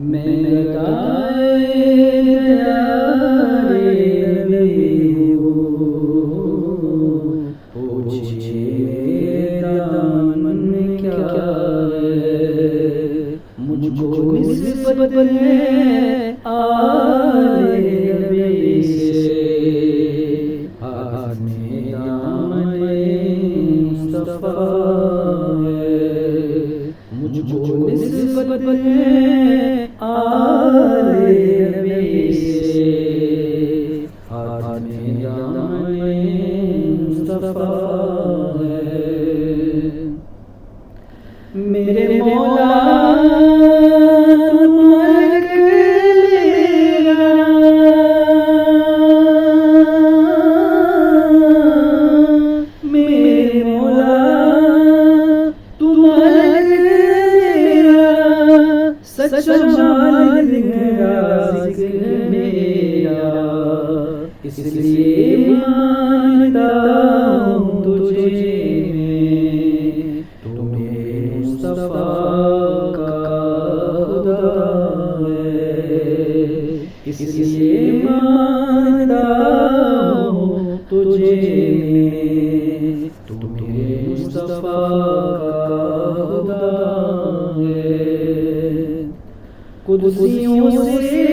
मैं लगाए प्यारे नबी हो, पूछिए दामन में क्या है, मुझको निस्बत है आले नबी से, हाथ में दामन मुस्तफा है, मुझको निस्बत है आले नबी से, हाथ में दामन मुस्तफा है। मेरे मौला तुम मलक मेरा, मेरे मौला तुम मलक मेरा, सच्चा मालिक राज़िक मेरा, इसलिए मानता हूँ तुझे, तू मेरे मुस्तफा का खुदा है, इसलिए मानता हूँ तुझे, तू मेरे मुस्तफा का खुदा है। कुदसियों से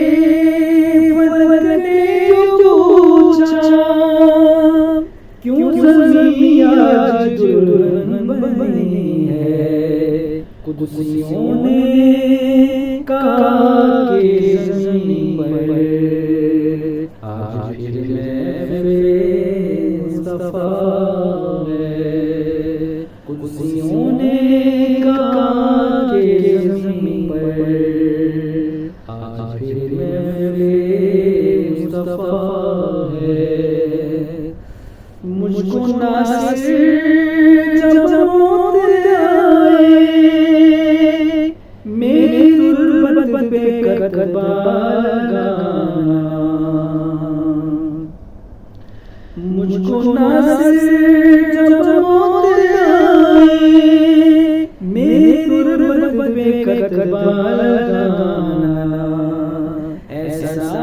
क्यों ज़मीं आज दुल्हन बनी है, कुदसियों ने कहा कि ज़मीं पर आज महफ़िल मुस्तफा है, कुदसियों ने कहा कि ज़मीं पर आज महफ़िल मुस्तफा है। मुझको नासिर जब मौत आए, मेरी तुर्बत पे कतबा लगाना, मुझको नासिर जब मौत आए, मेरी तुर्बत पे कतबा लगाना, ऐसा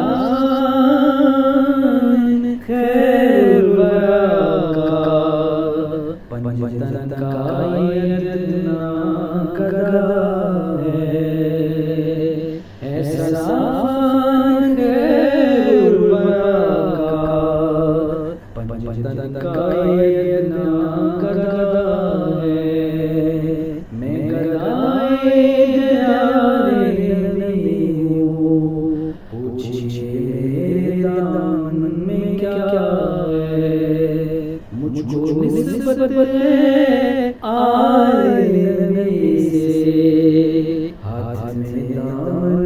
पंजतन का यतना गदा है, ऐसा पंजतन का यतना गदा है, मैं गदाए प्यारे नबी हूँ, पूछिए दामन में क्या है, मुझको निस्बत है आले नबी से, हाथ में दामन